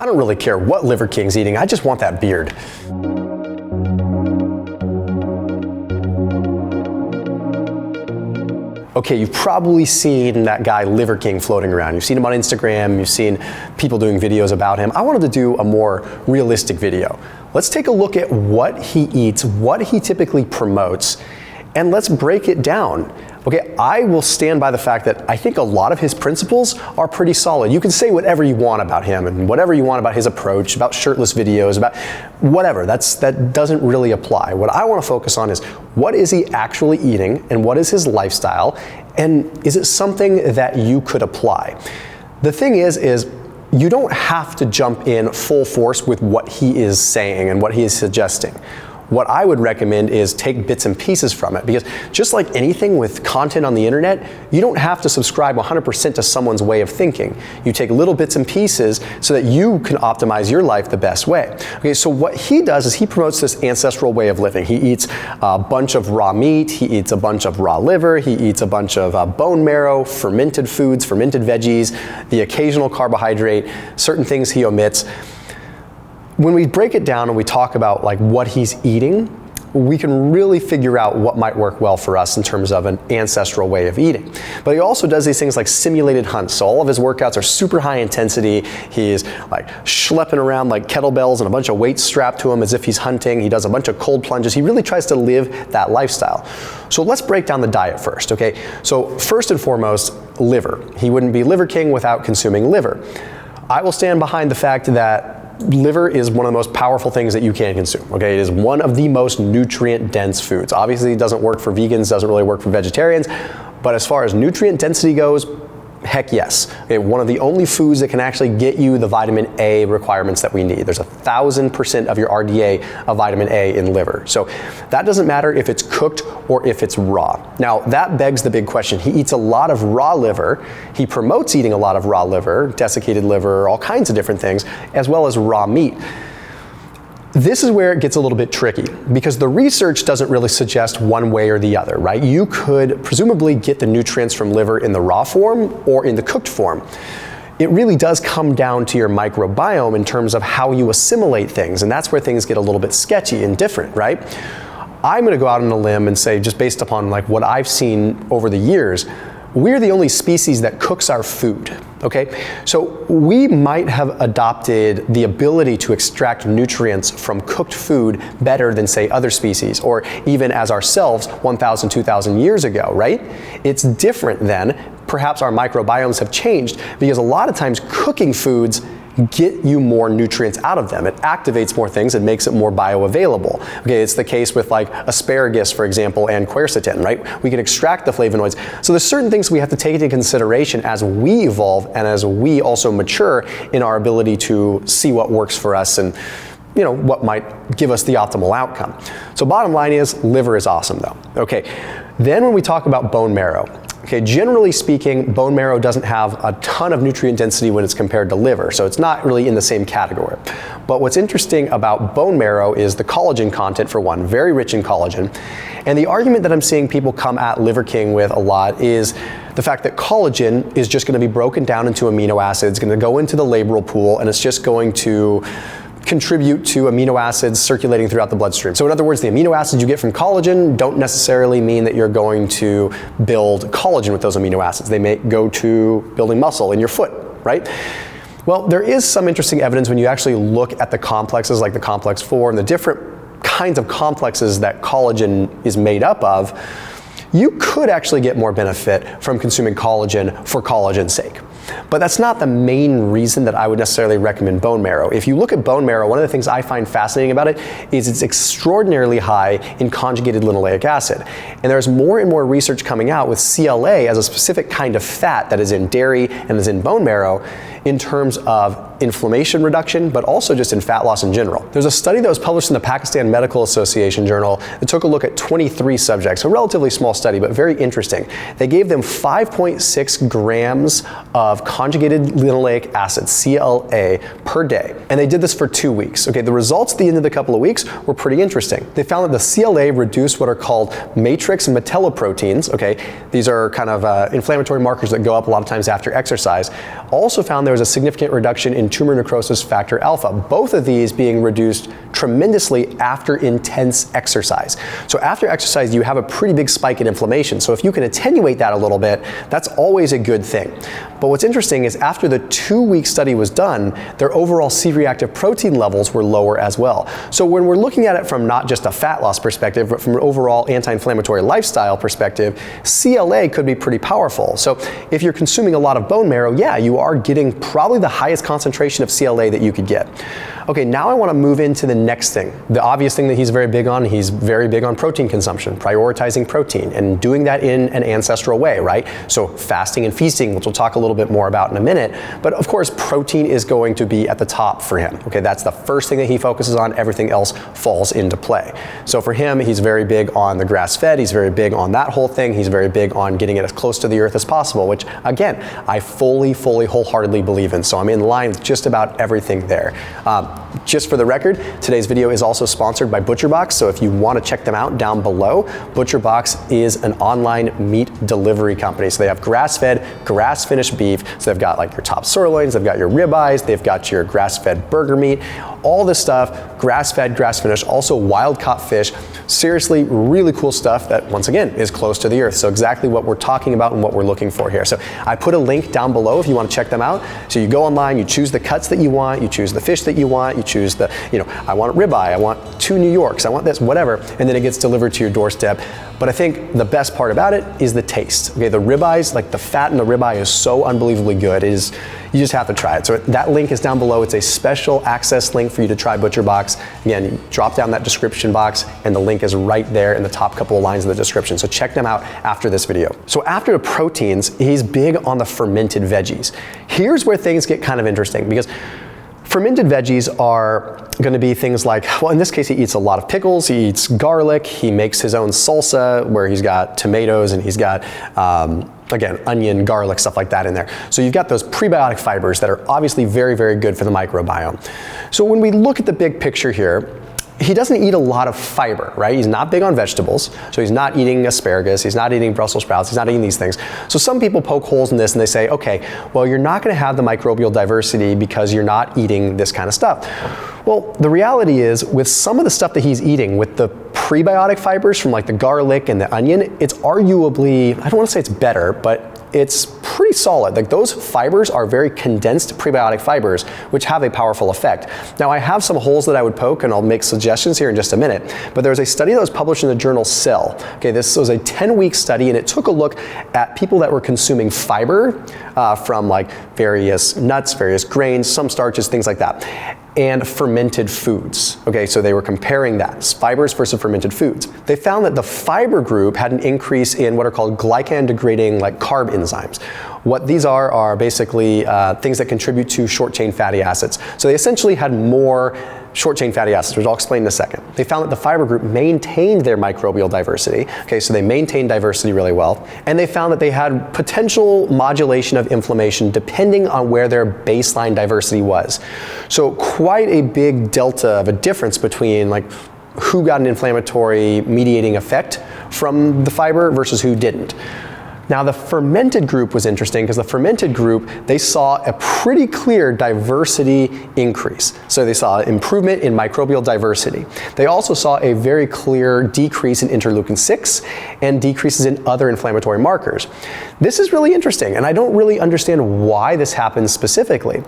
I don't really care what Liver King's eating, I just want that beard. Okay, you've probably seen that guy Liver King floating around. You've seen him on Instagram, you've seen people doing videos about him. I wanted to do a more realistic video. Let's take a look at what he eats, what he typically promotes, and let's break it down. Okay, I will stand by the fact that I think a lot of his principles are pretty solid. You can say whatever you want about him and whatever you want about his approach, about shirtless videos, about whatever. That doesn't really apply. What I want to focus on is what is he actually eating and what is his lifestyle, and is it something that you could apply? The thing is you don't have to jump in full force with what he is saying and what he is suggesting. What I would recommend is take bits and pieces from it, because just like anything with content on the internet, you don't have to subscribe 100% to someone's way of thinking. You take little bits and pieces so that you can optimize your life the best way. Okay, so what he does is he promotes this ancestral way of living. He eats a bunch of raw meat, he eats a bunch of raw liver, he eats a bunch of bone marrow, fermented foods, fermented veggies, the occasional carbohydrate, certain things he omits. When we break it down and we talk about like what he's eating, we can really figure out what might work well for us in terms of an ancestral way of eating. But he also does these things like simulated hunts. So all of his workouts are super high intensity. He's like schlepping around like kettlebells and a bunch of weights strapped to him as if he's hunting. He does a bunch of cold plunges. He really tries to live that lifestyle. So let's break down the diet first, okay? So first and foremost, liver. He wouldn't be Liver King without consuming liver. I will stand behind the fact that liver is one of the most powerful things that you can consume, okay? It is one of the most nutrient-dense foods. Obviously, it doesn't work for vegans, doesn't really work for vegetarians, but as far as nutrient density goes, heck yes. Okay, one of the only foods that can actually get you the vitamin A requirements that we need. There's 1,000% of your RDA of vitamin A in liver. So that doesn't matter if it's cooked or if it's raw. Now that begs the big question. He eats a lot of raw liver. He promotes eating a lot of raw liver, desiccated liver, all kinds of different things, as well as raw meat. This is where it gets a little bit tricky because the research doesn't really suggest one way or the other, right? You could presumably get the nutrients from liver in the raw form or in the cooked form. It really does come down to your microbiome in terms of how you assimilate things, and that's where things get a little bit sketchy and different, right? I'm gonna go out on a limb and say, just based upon like what I've seen over the years, we're the only species that cooks our food, okay? So we might have adopted the ability to extract nutrients from cooked food better than, say, other species, or even as ourselves 1,000, 2,000 years ago, right? It's different then. Perhaps our microbiomes have changed because a lot of times cooking foods get you more nutrients out of them. It activates more things and makes it more bioavailable. Okay, it's the case with like asparagus, for example, and quercetin, right? We can extract the flavonoids. So there's certain things we have to take into consideration as we evolve and as we also mature in our ability to see what works for us and what might give us the optimal outcome. So bottom line is, liver is awesome though. Okay, then when we talk about bone marrow, okay, generally speaking, bone marrow doesn't have a ton of nutrient density when it's compared to liver, so it's not really in the same category. But what's interesting about bone marrow is the collagen content, for one, very rich in collagen. And the argument that I'm seeing people come at Liver King with a lot is the fact that collagen is just going to be broken down into amino acids, going to go into the labral pool, and it's just going to contribute to amino acids circulating throughout the bloodstream. So in other words, the amino acids you get from collagen don't necessarily mean that you're going to build collagen with those amino acids. They may go to building muscle in your foot, right? Well, there is some interesting evidence when you actually look at the complexes like the complex 4 and the different kinds of complexes that collagen is made up of. You could actually get more benefit from consuming collagen for collagen's sake. But that's not the main reason that I would necessarily recommend bone marrow. If you look at bone marrow, one of the things I find fascinating about it is it's extraordinarily high in conjugated linoleic acid. And there's more and more research coming out with CLA as a specific kind of fat that is in dairy and is in bone marrow in terms of inflammation reduction, but also just in fat loss in general. There's a study that was published in the Pakistan Medical Association journal that took a look at 23 subjects, a relatively small study, but very interesting. They gave them 5.6 grams of of conjugated linoleic acid, CLA, per day. And they did this for 2 weeks. Okay, the results at the end of the couple of weeks were pretty interesting. They found that the CLA reduced what are called matrix metalloproteins. Okay, these are kind of inflammatory markers that go up a lot of times after exercise. Also found there was a significant reduction in tumor necrosis factor alpha, both of these being reduced tremendously after intense exercise. So after exercise, you have a pretty big spike in inflammation. So if you can attenuate that a little bit, that's always a good thing. But what's interesting is after the 2-week study was done, their overall C-reactive protein levels were lower as well. So when we're looking at it from not just a fat loss perspective, but from an overall anti-inflammatory lifestyle perspective, CLA could be pretty powerful. So if you're consuming a lot of bone marrow, yeah, you are getting probably the highest concentration of CLA that you could get. Okay, now I want to move into the next thing. The obvious thing that he's very big on protein consumption, prioritizing protein, and doing that in an ancestral way, right? So fasting and feasting, which we'll talk a little bit more about in a minute. But of course, protein is going to be at the top for him. Okay, that's the first thing that he focuses on. Everything else falls into play. So for him, he's very big on the grass-fed. He's very big on that whole thing. He's very big on getting it as close to the earth as possible, which again, I fully, wholeheartedly believe in. So I'm in line with just about everything there. Just for the record, today's video is also sponsored by ButcherBox, so if you want to check them out down below, ButcherBox is an online meat delivery company. So they have grass-fed, grass-finished beef, so they've got like your top sirloins, they've got your ribeyes, they've got your grass-fed burger meat, all this stuff, grass-fed, grass-finished, also wild-caught fish. Seriously, really cool stuff that, once again, is close to the earth. So exactly what we're talking about and what we're looking for here. So I put a link down below if you want to check them out. So you go online, you choose the cuts that you want, you choose the fish that you want, you choose the, I want ribeye, I want 2 New Yorks, I want this, whatever, and then it gets delivered to your doorstep. But I think the best part about it is the taste. Okay, the ribeyes, like the fat in the ribeye is so unbelievably good. It is, you just have to try it. So that link is down below. It's a special access link for you to try ButcherBox. Again, you drop down that description box and the link is right there in the top couple of lines of the description. So check them out after this video. So after the proteins, he's big on the fermented veggies. Here's where things get kind of interesting because fermented veggies are going to be things like, well, in this case, he eats a lot of pickles, he eats garlic, he makes his own salsa where he's got tomatoes and he's got, again, onion, garlic, stuff like that in there. So you've got those prebiotic fibers that are obviously very, very good for the microbiome. So when we look at the big picture here, he doesn't eat a lot of fiber, right? He's not big on vegetables, so he's not eating asparagus, he's not eating Brussels sprouts, he's not eating these things. So some people poke holes in this and they say, okay, well, you're not gonna have the microbial diversity because you're not eating this kind of stuff. Well, the reality is with some of the stuff that he's eating, with the prebiotic fibers from like the garlic and the onion, it's arguably, I don't wanna say it's better, but it's pretty solid. Like those fibers are very condensed prebiotic fibers, which have a powerful effect. Now I have some holes that I would poke and I'll make suggestions here in just a minute, but there was a study that was published in the journal Cell. Okay, this was a 10-week study and it took a look at people that were consuming fiber from like various nuts, various grains, some starches, things like that, and fermented foods. Okay, so they were comparing that, fibers versus fermented foods. They found that the fiber group had an increase in what are called glycan-degrading like carb enzymes. What these are basically things that contribute to short-chain fatty acids. So they essentially had more short-chain fatty acids, which I'll explain in a second. They found that the fiber group maintained their microbial diversity. Okay, so they maintained diversity really well. And they found that they had potential modulation of inflammation depending on where their baseline diversity was. So quite a big delta of a difference between like who got an inflammatory mediating effect from the fiber versus who didn't. Now the fermented group was interesting because the fermented group, they saw a pretty clear diversity increase. So they saw improvement in microbial diversity. They also saw a very clear decrease in interleukin-6 and decreases in other inflammatory markers. This is really interesting and I don't really understand why this happens specifically.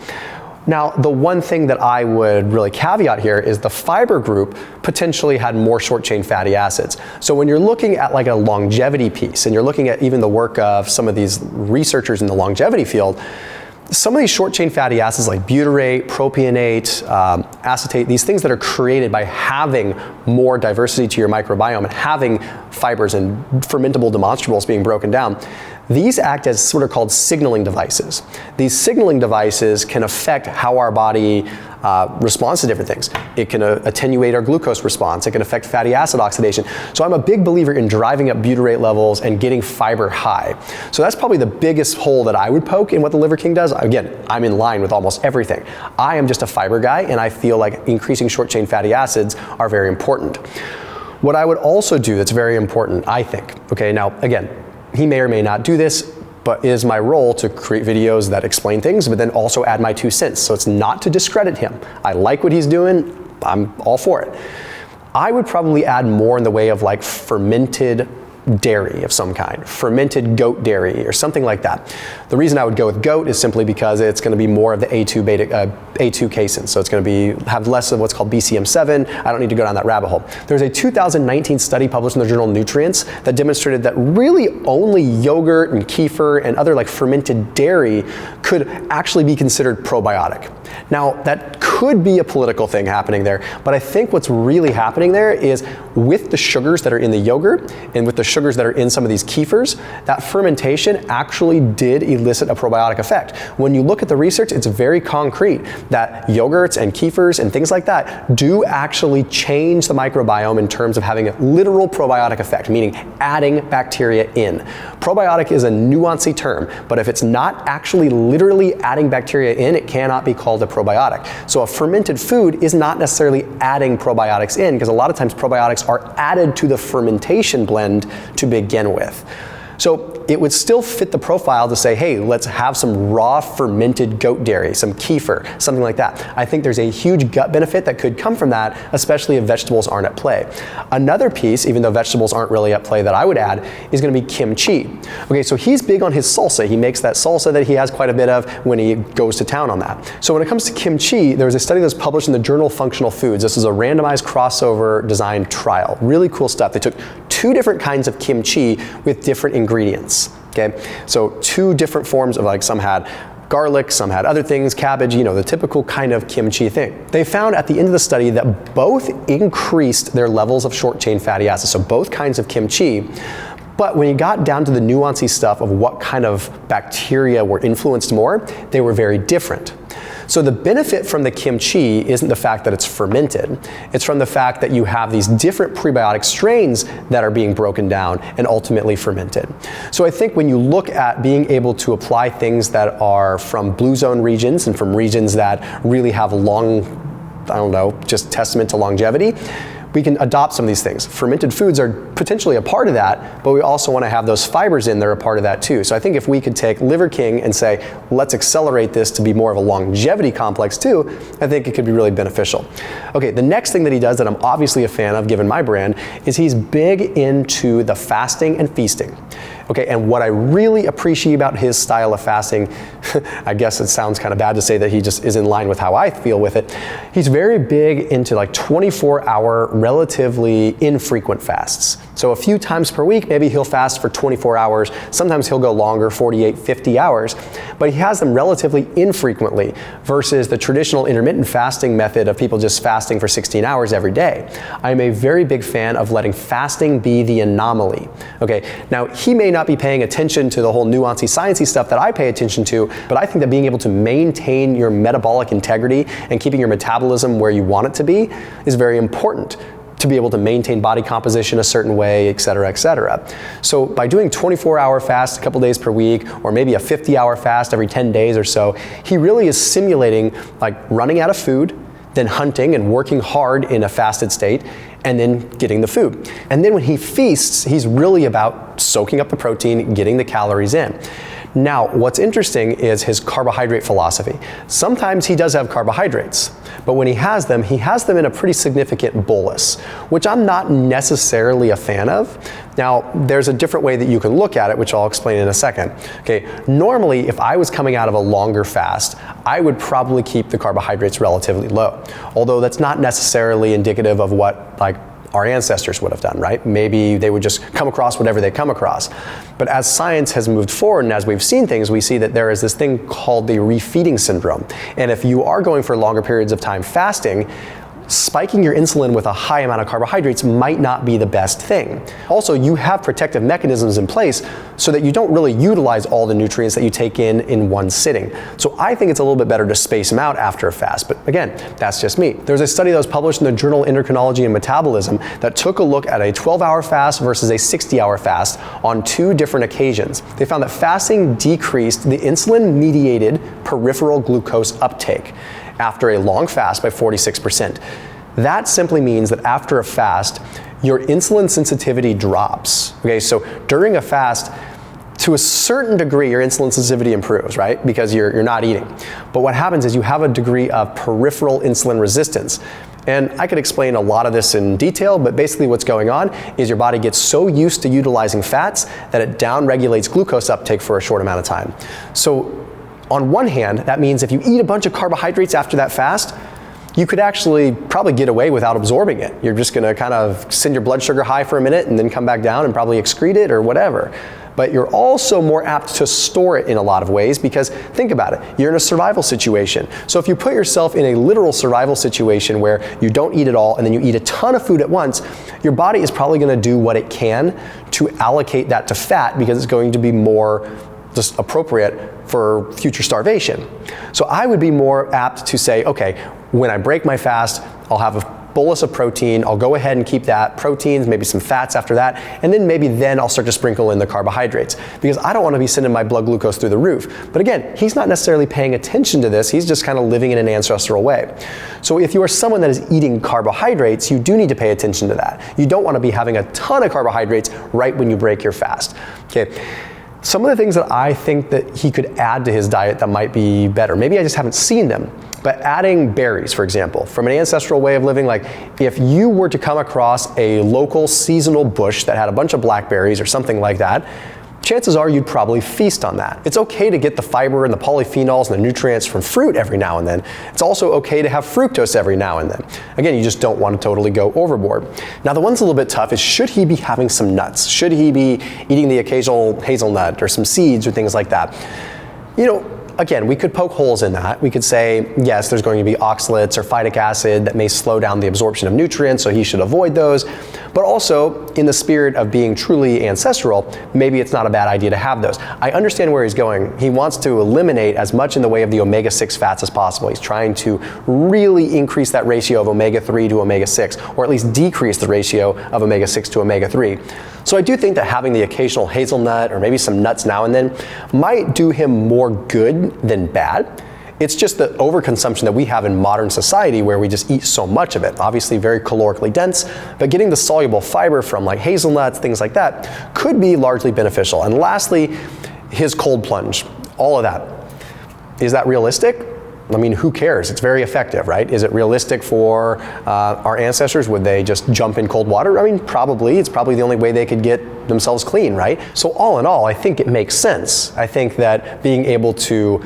Now, the one thing that I would really caveat here is the fiber group potentially had more short-chain fatty acids. So when you're looking at like a longevity piece and you're looking at even the work of some of these researchers in the longevity field, some of these short-chain fatty acids like butyrate, propionate, acetate, these things that are created by having more diversity to your microbiome and having fibers and fermentable demonstrables being broken down, These act as what are called signaling devices. These signaling devices can affect how our body responds to different things. It can attenuate our glucose response. It can affect fatty acid oxidation. So I'm a big believer in driving up butyrate levels and getting fiber high. So that's probably the biggest hole that I would poke in what the Liver King does. Again, I'm in line with almost everything. I am just a fiber guy, and I feel like increasing short chain fatty acids are very important. What I would also do that's very important, I think, okay, now again, he may or may not do this, but it is my role to create videos that explain things, but then also add my 2 cents. So it's not to discredit him. I like what he's doing, I'm all for it. I would probably add more in the way of like fermented dairy of some kind, fermented goat dairy or something like that. The reason I would go with goat is simply because it's going to be more of the A2 casein, so it's going to have less of what's called BCM7. I don't need to go down that rabbit hole. There's a 2019 study published in the journal Nutrients that demonstrated that really only yogurt and kefir and other like fermented dairy could actually be considered probiotic. Now, that could be a political thing happening there, but I think what's really happening there is with the sugars that are in the yogurt and with the sugars that are in some of these kefirs, that fermentation actually did elicit a probiotic effect. When you look at the research, it's very concrete that yogurts and kefirs and things like that do actually change the microbiome in terms of having a literal probiotic effect, meaning adding bacteria in. Probiotic is a nuancy term, but if it's not actually literally adding bacteria in, it cannot be called a probiotic. So a fermented food is not necessarily adding probiotics in, because a lot of times probiotics are added to the fermentation blend to begin with. So it would still fit the profile to say, hey, let's have some raw fermented goat dairy, some kefir, something like that. I think there's a huge gut benefit that could come from that, especially if vegetables aren't at play. Another piece, even though vegetables aren't really at play, that I would add is going to be kimchi. Okay, so he's big on his salsa. He makes that salsa that he has quite a bit of when he goes to town on that. So when it comes to kimchi, there was a study that was published in the journal Functional Foods. This is a randomized crossover design trial. Really cool stuff. They took 2 different kinds of kimchi with different ingredients. Okay, so 2 different forms of, like, some had garlic, some had other things, cabbage, you know, the typical kind of kimchi thing. They found at the end of the study that both increased their levels of short chain fatty acids, so both kinds of kimchi. But when you got down to the nuancy stuff of what kind of bacteria were influenced more, they were very different. So the benefit from the kimchi isn't the fact that it's fermented. It's from the fact that you have these different prebiotic strains that are being broken down and ultimately fermented. So I think when you look at being able to apply things that are from blue zone regions and from regions that really have long, I don't know, just testament to longevity, we can adopt some of these things. Fermented foods are potentially a part of that, but we also want to have those fibers in there a part of that too. So I think if we could take Liver King and say, let's accelerate this to be more of a longevity complex too, I think it could be really beneficial. Okay, the next thing that he does that I'm obviously a fan of, given my brand, is he's big into the fasting and feasting. Okay, and what I really appreciate about his style of fasting, I guess it sounds kind of bad to say that he just is in line with how I feel with it. He's very big into like 24-hour, relatively infrequent fasts. So a few times per week, maybe he'll fast for 24 hours. Sometimes he'll go longer, 48, 50 hours, but he has them relatively infrequently versus the traditional intermittent fasting method of people just fasting for 16 hours every day. I'm a very big fan of letting fasting be the anomaly. Okay, now he may not be paying attention to the whole nuancy, sciencey stuff that I pay attention to, but I think that being able to maintain your metabolic integrity and keeping your metabolism where you want it to be is very important to be able to maintain body composition a certain way, et cetera, et cetera. So by doing 24-hour fast a couple days per week, or maybe a 50-hour fast every 10 days or so, he really is simulating like running out of food, then hunting and working hard in a fasted state, and then getting the food. And then when he feasts, he's really about soaking up the protein, getting the calories in. Now, what's interesting is his carbohydrate philosophy. Sometimes he does have carbohydrates, but when he has them in a pretty significant bolus, which I'm not necessarily a fan of. Now, there's a different way that you can look at it, which I'll explain in a second. Okay, normally, if I was coming out of a longer fast, I would probably keep the carbohydrates relatively low. Although that's not necessarily indicative of what like our ancestors would have done, right? Maybe they would just come across whatever they come across. But as science has moved forward and as we've seen things, we see that there is this thing called the refeeding syndrome. And if you are going for longer periods of time fasting, spiking your insulin with a high amount of carbohydrates might not be the best thing. Also, you have protective mechanisms in place so that you don't really utilize all the nutrients that you take in one sitting. So I think it's a little bit better to space them out after a fast, but again, that's just me. There's a study that was published in the journal Endocrinology and Metabolism that took a look at a 12-hour fast versus a 60-hour fast on 2 different occasions. They found that fasting decreased the insulin-mediated peripheral glucose uptake after a long fast by 46%. That simply means that after a fast, your insulin sensitivity drops. Okay, so during a fast, to a certain degree, your insulin sensitivity improves, right? Because you're not eating. But what happens is you have a degree of peripheral insulin resistance. And I could explain a lot of this in detail, but basically what's going on is your body gets so used to utilizing fats that it downregulates glucose uptake for a short amount of time. So on one hand, that means if you eat a bunch of carbohydrates after that fast, you could actually probably get away without absorbing it. You're just gonna kind of send your blood sugar high for a minute and then come back down and probably excrete it or whatever. But you're also more apt to store it in a lot of ways because think about it, you're in a survival situation. So if you put yourself in a literal survival situation where you don't eat at all and then you eat a ton of food at once, your body is probably gonna do what it can to allocate that to fat because it's going to be more just appropriate for future starvation. So I would be more apt to say, okay, when I break my fast, I'll have a bolus of protein, I'll go ahead and keep that, proteins, maybe some fats after that, and then I'll start to sprinkle in the carbohydrates because I don't want to be sending my blood glucose through the roof. But again, he's not necessarily paying attention to this, he's just kind of living in an ancestral way. So if you are someone that is eating carbohydrates, you do need to pay attention to that. You don't want to be having a ton of carbohydrates right when you break your fast. Okay. Some of the things that I think that he could add to his diet that might be better, maybe I just haven't seen them, but adding berries, for example, from an ancestral way of living, like if you were to come across a local seasonal bush that had a bunch of blackberries or something like that, chances are you'd probably feast on that. It's okay to get the fiber and the polyphenols and the nutrients from fruit every now and then. It's also okay to have fructose every now and then. Again, you just don't want to totally go overboard. Now the one's a little bit tough is should he be having some nuts? Should he be eating the occasional hazelnut or some seeds or things like that? You know, again, we could poke holes in that. We could say, yes, there's going to be oxalates or phytic acid that may slow down the absorption of nutrients, so he should avoid those. But also, in the spirit of being truly ancestral, maybe it's not a bad idea to have those. I understand where he's going. He wants to eliminate as much in the way of the omega-6 fats as possible. He's trying to really increase that ratio of omega-3 to omega-6, or at least decrease the ratio of omega-6 to omega-3. So I do think that having the occasional hazelnut or maybe some nuts now and then might do him more good than bad. It's just the overconsumption that we have in modern society where we just eat so much of it. Obviously very calorically dense, but getting the soluble fiber from like hazelnuts, things like that, could be largely beneficial. And lastly, his cold plunge, all of that. Is that realistic? I mean, who cares? It's very effective, right? Is it realistic for our ancestors? Would they just jump in cold water? I mean, probably. It's probably the only way they could get themselves clean, right? So all in all, I think it makes sense. I think that being able to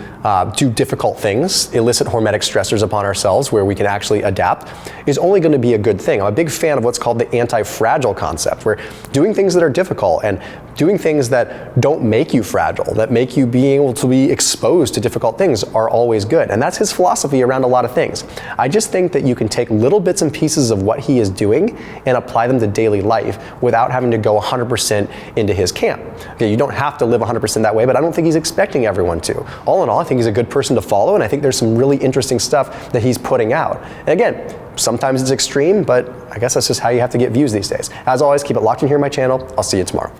do difficult things, elicit hormetic stressors upon ourselves where we can actually adapt, is only going to be a good thing. I'm a big fan of what's called the anti-fragile concept, where doing things that are difficult and doing things that don't make you fragile, that make you being able to be exposed to difficult things are always good. And that's his philosophy around a lot of things. I just think that you can take little bits and pieces of what he is doing and apply them to daily life without having to go 100% into his camp. Okay, you don't have to live 100% that way, but I don't think he's expecting everyone to. All in all, I think he's a good person to follow, and I think there's some really interesting stuff that he's putting out. And again, sometimes it's extreme, but I guess that's just how you have to get views these days. As always, keep it locked in here on my channel. I'll see you tomorrow.